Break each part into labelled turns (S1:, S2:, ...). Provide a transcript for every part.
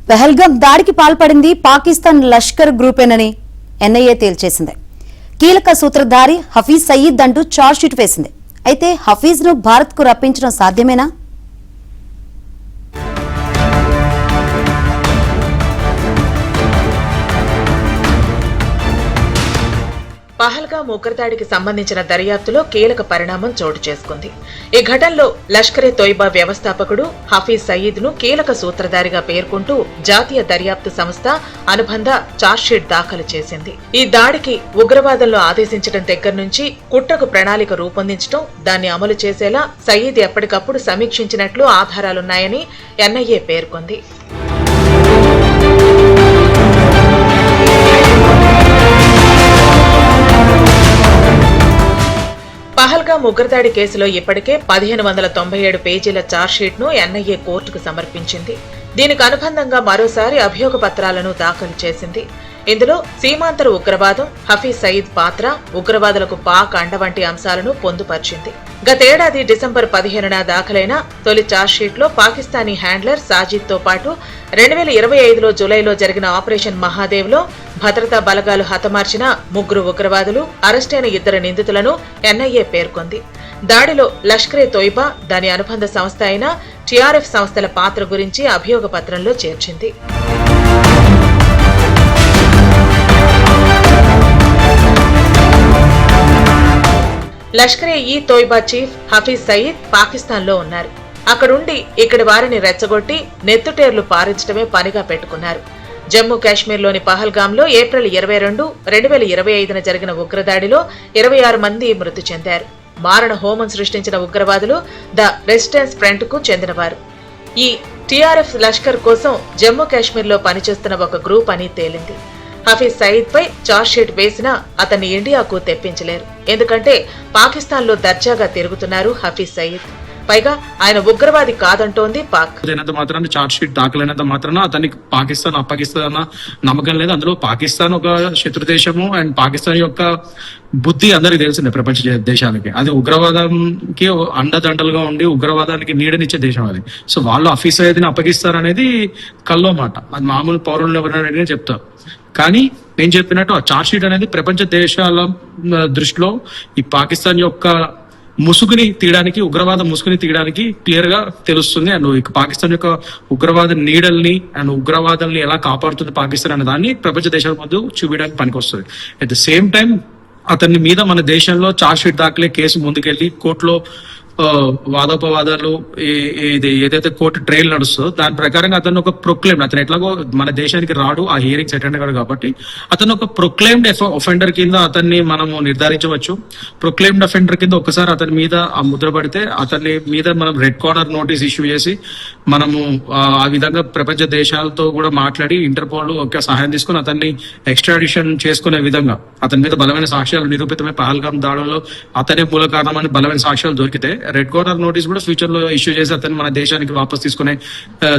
S1: పెహల్గాం దాడికి పాల్పడింది పాకిస్తాన్ లష్కర్ గ్రూపేనని ఎన్ఐఏ తేల్చేసింది. కీలక సూత్రధారి హఫీజ్ సయీద్ అంటూ చార్జ్షీట్ వేసింది. అయితే హఫీజ్ ను భారత్ కు రప్పించడం సాధ్యమేనా?
S2: పహల్గాం ఉగ్రదాడికి సంబంధించిన దర్యాప్తులో కీలక పరిణామం చోటు చేసుకుంది. ఈ ఘటనలో లష్కరే తోయిబా వ్యవస్థాపకుడు హఫీజ్ సయీద్ ను కీలక సూత్రధారిగా పేర్కొంటూ జాతీయ దర్యాప్తు సంస్థ అనుబంధ చార్జ్షీట్ దాఖలు చేసింది. ఈ దాడికి ఉగ్రవాదంలో ఆదేశించడం దగ్గర నుంచి కుట్రకు ప్రణాళిక రూపొందించడం, దాన్ని అమలు చేసేలా సయీద్ ఎప్పటికప్పుడు సమీక్షించినట్లు ఆధారాలున్నాయని ఎన్ఐఏ పేర్కొంది. పహల్గాం ఉగ్రదాడి కేసులో ఇప్పటికే 1597 పేజీల చార్జ్షీట్ ను ఎన్ఐఏ కోర్టుకు సమర్పించింది. దీనికి అనుబంధంగా మరోసారి అభియోగ పత్రాలను దాఖలు చేసింది. ఇందులో సీమాంతర ఉగ్రవాదం, హఫీజ్ సయీద్ పాత్ర, ఉగ్రవాదులకు పాక్ అండ వంటి అంశాలను పొందుపర్చింది. గతేడాది డిసెంబర్ 15న దాఖలైన తొలి చార్జ్షీట్ లో పాకిస్తానీ హ్యాండ్లర్ సాజిద్ తో పాటు 2025లో జూలైలో జరిగిన ఆపరేషన్ మహాదేవ్ లో భద్రతా బలగాలు హతమార్చిన 3 ఉగ్రవాదులు, అరెస్టైన 2 నిందితులను ఎన్ఐఏ పేర్కొంది. దాడిలో లష్కరే తోయిబా, దాని అనుబంధ సంస్థ అయిన టీఆర్ఎఫ్ సంస్థల పాత్ర గురించి అభియోగ పత్రంలో చేర్చింది. లష్కరే ఈ తోయిబా చీఫ్ హఫీజ్ సయీద్ పాకిస్తాన్లో ఉన్నారు. అక్కడుండి ఇక్కడి వారిని రెచ్చగొట్టి నెత్తుటేర్లు పారించడమే పనిగా పెట్టుకున్నారు. జమ్మూ కాశ్మీర్లోని పహల్గాంలో ఏప్రిల్ 22, 2025న జరిగిన ఉగ్రదాడిలో 26 మంది మృతి చెందారు. మారణ హోమం సృష్టించిన ఉగ్రవాదులు ద రెసిస్టెన్స్ ఫ్రంట్ కు చెందినవారు. ఈ టీఆర్ఎఫ్ లష్కర్ కోసం జమ్మూ కాశ్మీర్లో పనిచేస్తున్న ఒక గ్రూప్ అని తేలింది. హఫీజ్ సయీద్ పై చార్జ్షీట్ వేసినా అతన్ని ఇండియాకు తెప్పించలేరు. ఎందుకంటే పాకిస్తాన్లో దర్జాగా తిరుగుతున్నారు హఫీజ్ సయీద్. పైగా ఆయన ఉగ్రవాది కాదంటోంది పాక్.
S3: మాత్రాన చార్జ్ షీట్ దాఖలైనంత మాత్రాన అతనికి పాకిస్తాన్ అప్పగిస్తాన నమ్మకం లేదు. అందులో పాకిస్తాన్ ఒక శత్రు దేశము అండ్ పాకిస్తాన్ యొక్క బుద్ధి అందరికి తెలిసిందే ప్రపంచ దేశాలకి. అది ఉగ్రవాదానికి అండదండలుగా ఉండి ఉగ్రవాదానికి నీడనిచ్చే దేశం అది. సో వాళ్ళు హఫీజ్ సయీద్ని అప్పగిస్తారనేది కల్లో మాట. అది మామూలు పౌరులు ఎవరైనా చెప్తారు. కానీ నేను చెప్పినట్టు ఆ చార్జ్ షీట్ అనేది ప్రపంచ దేశాల దృష్టిలో ఈ పాకిస్తాన్ యొక్క ముసుగుని తీయడానికి, ఉగ్రవాద ముసుగుని తీయడానికి క్లియర్ గా తెలుస్తుంది. అండ్ పాకిస్తాన్ యొక్క ఉగ్రవాద నీడల్ని అండ్ ఉగ్రవాదాన్ని ఎలా కాపాడుతుంది పాకిస్తాన్ అనే దాన్ని ప్రపంచ దేశాల ముందు చూపించడానికి పనికొస్తుంది. అట్ ద సేమ్ టైం అతని మీద మన దేశంలో చార్జ్ షీట్ దాఖలే కేసు ముందుకెళ్లి కోర్టులో వాదోపవాదాలు ఇది ఏదైతే కోర్టు ట్రయల్ నడుస్తుందో దాని ప్రకారంగా అతను ఒక ప్రొక్లైమ్డ్, అతను ఎట్లాగో మన దేశానికి రాడు, ఆ హియరింగ్స్ అటెండ్ కాడు కాబట్టి అతను ఒక ప్రొక్లైమ్డ్ ఒఫెండర్ కింద అతన్ని మనము నిర్ధారించవచ్చు. ప్రొక్లైమ్డ్ ఒఫెండర్ కింద ఒకసారి అతని మీద ఆ ముద్ర పడితే అతని మీద మనం రెడ్ కార్నర్ నోటీస్ ఇష్యూ చేసి మనము ఆ విధంగా ప్రపంచ దేశాలతో కూడా మాట్లాడి ఇంటర్పోల్ ఒక సహాయం తీసుకుని అతన్ని ఎక్స్ట్రాడిషన్ చేసుకునే విధంగా అతని మీద బలమైన సాక్ష్యాలు నిరూపితమై పహల్గాం దాడుల్లో అతనే మూల కారణమని బలమైన సాక్ష్యాలు దొరికితే రెడ్ కార్నర్ నోటీస్ కూడా ఫ్యూచర్ లో ఇష్యూ చేసి అతను మన దేశానికి వాపస్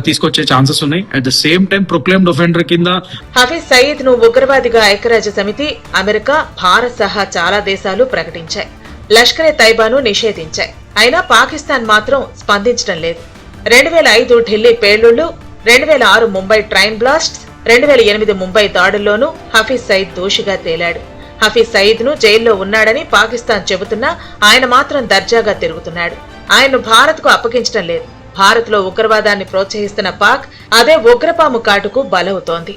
S3: తీసుకొచ్చే ఛాన్సెస్ ఉన్నాయి. At the same time proclaimed offender కింద
S2: హఫీజ్ సయీద్ ను ఉగ్రవాదిగా ఐక్యరాజ్య సమితి, అమెరికా, భారత్ సహా చాలా దేశాలు ప్రకటించాయి. లష్కరే తైబాను నిషేధించాయి. అయినా పాకిస్తాన్ మాత్రం స్పందించడం లేదు. 2005 ఢిల్లీ పేలుళ్లు, 2006 ముంబై ట్రైన్ బ్లాస్ట్స్, 2008 ముంబై దాడుల్లోనూ హఫీజ్ సయీద్ దోషిగా తేలాడు. హఫీజ్ సయీద్ ను జైల్లో ఉన్నాడని పాకిస్తాన్ చెబుతున్నా ఆయన మాత్రం దర్జాగా తిరుగుతున్నాడు. ఆయన్ను భారత్ కు అప్పగించడం లేదు. భారత్ లో ఉగ్రవాదాన్ని ప్రోత్సహిస్తున్న పాక్ అదే ఉగ్రపాము కాటుకు బలవుతోంది.